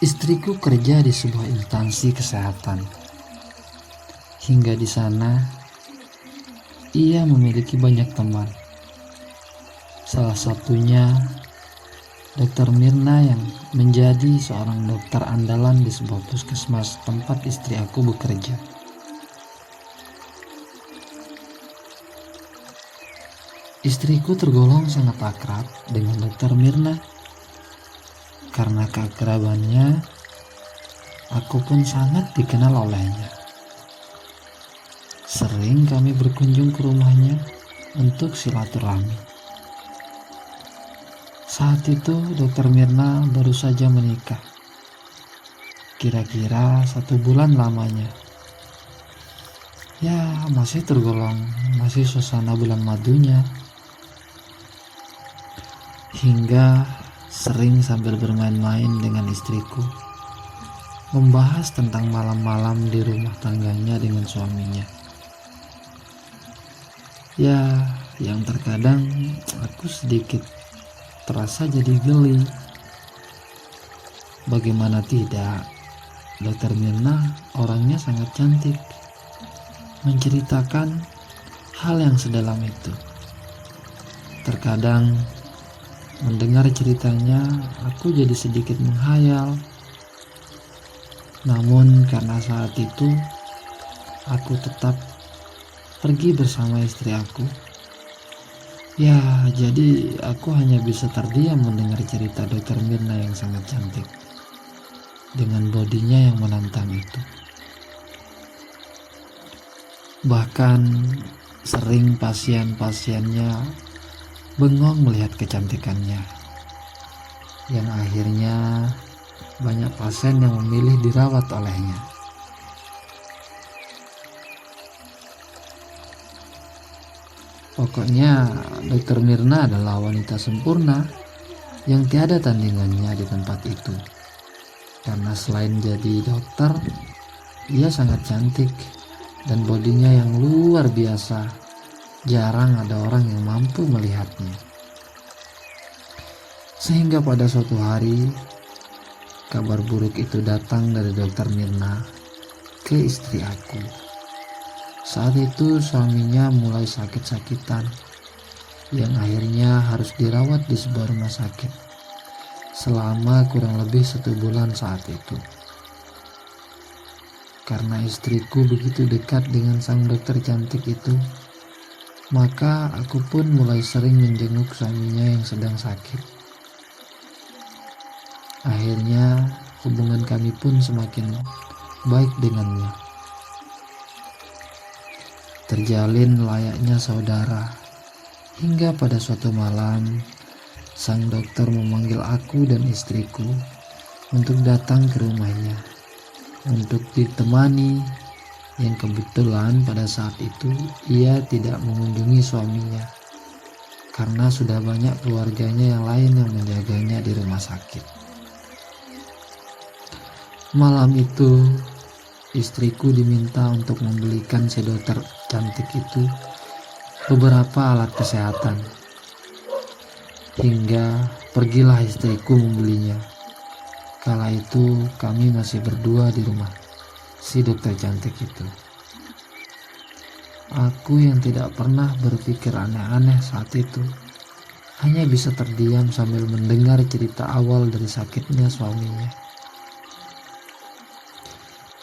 Istriku kerja di sebuah instansi kesehatan. Hingga di sana, ia memiliki banyak teman. Salah satunya Dokter Mirna yang menjadi seorang dokter andalan di sebuah puskesmas tempat istri aku bekerja. Istriku tergolong sangat akrab dengan Dokter Mirna. Karena keakrabannya, aku pun sangat dikenal olehnya. Sering kami berkunjung ke rumahnya untuk silaturahmi. Saat itu Dokter Mirna baru saja menikah. Kira-kira 1 bulan lamanya. Ya, masih tergolong suasana bulan madunya. Hingga sering sambil bermain-main dengan istriku, membahas tentang malam-malam di rumah tangganya dengan suaminya. Ya, yang terkadang aku sedikit terasa jadi geli. Bagaimana tidak, Dokter Mirna orangnya sangat cantik, menceritakan hal yang sedalam itu. Terkadang mendengar ceritanya, aku jadi sedikit menghayal. Namun karena saat itu aku tetap pergi bersama istri aku, ya jadi aku hanya bisa terdiam mendengar cerita Dokter Mirna yang sangat cantik dengan bodinya yang menantang itu. Bahkan sering pasien-pasiennya bengong melihat kecantikannya, yang akhirnya banyak pasien yang memilih dirawat olehnya. Pokoknya Dokter Mirna adalah wanita sempurna yang tiada tandingannya di tempat itu. Karena selain jadi dokter, ia sangat cantik dan bodinya yang luar biasa. Jarang ada orang yang mampu melihatnya. Sehingga pada suatu hari, kabar buruk itu datang dari Dokter Mirna ke istri aku. Saat itu suaminya mulai sakit-sakitan, yang akhirnya harus dirawat di sebuah rumah sakit selama kurang lebih 1 bulan saat itu. Karena istriku begitu dekat dengan sang dokter cantik itu, maka aku pun mulai sering menjenguk suaminya yang sedang sakit. Akhirnya hubungan kami pun semakin baik dengannya. Terjalin layaknya saudara. Hingga pada suatu malam, sang dokter memanggil aku dan istriku untuk datang ke rumahnya untuk ditemani, yang kebetulan pada saat itu ia tidak mengunjungi suaminya karena sudah banyak keluarganya yang lain yang menjaganya di rumah sakit. Malam itu istriku diminta untuk membelikan si dokter cantik itu beberapa alat kesehatan. Hingga pergilah istriku membelinya. Kala itu kami masih berdua di rumah si dokter cantik itu. Aku yang tidak pernah berpikir aneh-aneh saat itu, hanya bisa terdiam sambil mendengar cerita awal dari sakitnya suaminya.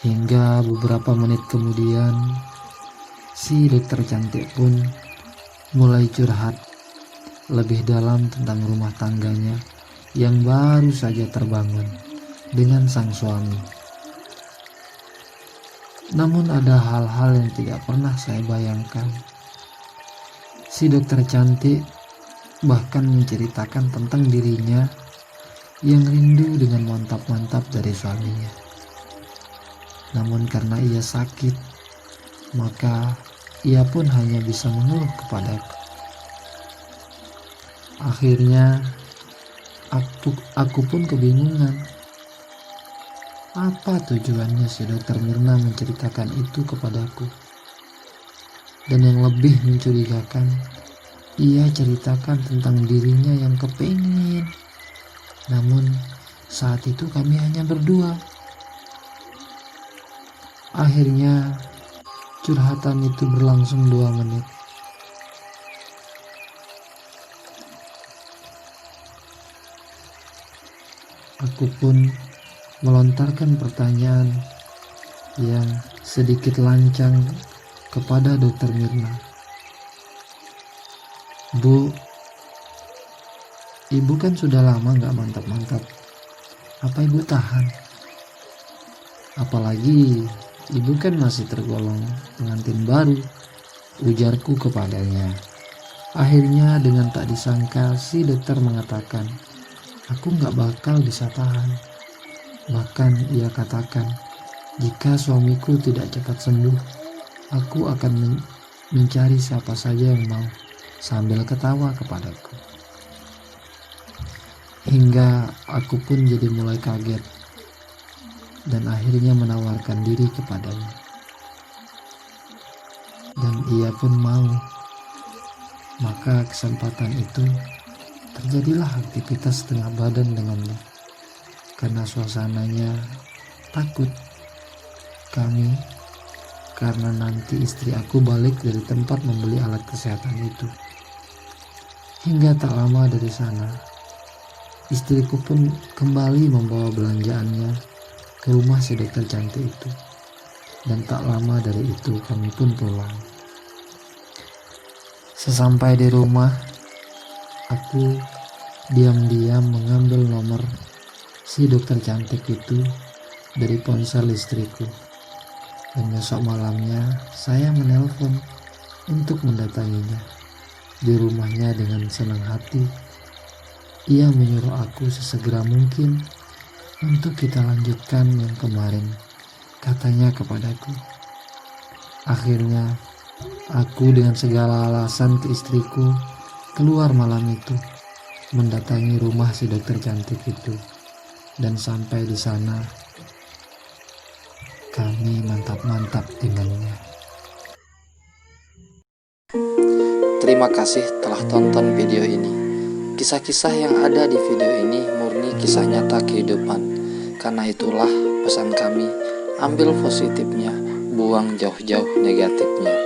Hingga beberapa menit kemudian, si dokter cantik pun mulai curhat lebih dalam tentang rumah tangganya yang baru saja terbangun dengan sang suami. Namun ada hal-hal yang tidak pernah saya bayangkan. Si dokter cantik bahkan menceritakan tentang dirinya yang rindu dengan mantap-mantap dari suaminya. Namun karena ia sakit, maka ia pun hanya bisa mengeluh kepadaku. Akhirnya aku pun kebingungan. Apa tujuannya si dokter Mirna menceritakan itu kepadaku? Dan yang lebih mencurigakan, ia ceritakan tentang dirinya yang kepingin, namun Saat itu kami hanya berdua. Akhirnya curhatan itu berlangsung 2 menit. Aku pun melontarkan pertanyaan yang sedikit lancang kepada Dokter Mirna. Bu, ibu kan sudah lama gak mantap-mantap. Apa ibu tahan? Apalagi ibu kan masih tergolong pengantin baru, ujarku kepadanya. Akhirnya dengan tak disangka si dokter mengatakan, aku gak bakal bisa tahan. Bahkan ia katakan, jika suamiku tidak cepat sembuh, aku akan mencari siapa saja yang mau, sambil ketawa kepadaku. Hingga aku pun jadi mulai kaget dan akhirnya menawarkan diri kepadanya. Dan ia pun mau. Maka kesempatan itu terjadilah aktivitas setengah badan dengannya. Karena suasananya takut kami, karena nanti istri aku balik dari tempat membeli alat kesehatan itu. Hingga tak lama dari sana, istriku pun kembali membawa belanjaannya ke rumah si dokter cantik itu. Dan tak lama dari itu kami pun pulang. Sesampai di rumah, aku diam-diam mengambil nomor si dokter cantik itu dari ponsel istriku. Dan besok malamnya saya menelpon untuk mendatanginya di rumahnya dengan senang hati. Ia menyuruh aku sesegera mungkin untuk kita lanjutkan yang kemarin, katanya kepadaku. Akhirnya aku dengan segala alasan ke istriku keluar malam itu mendatangi rumah si dokter cantik itu. Dan sampai di sana kami mantap-mantap dengannya. Terima kasih telah tonton video ini. Kisah-kisah yang ada di video ini murni kisah nyata kehidupan. Karena itulah pesan kami, ambil positifnya, buang jauh-jauh negatifnya.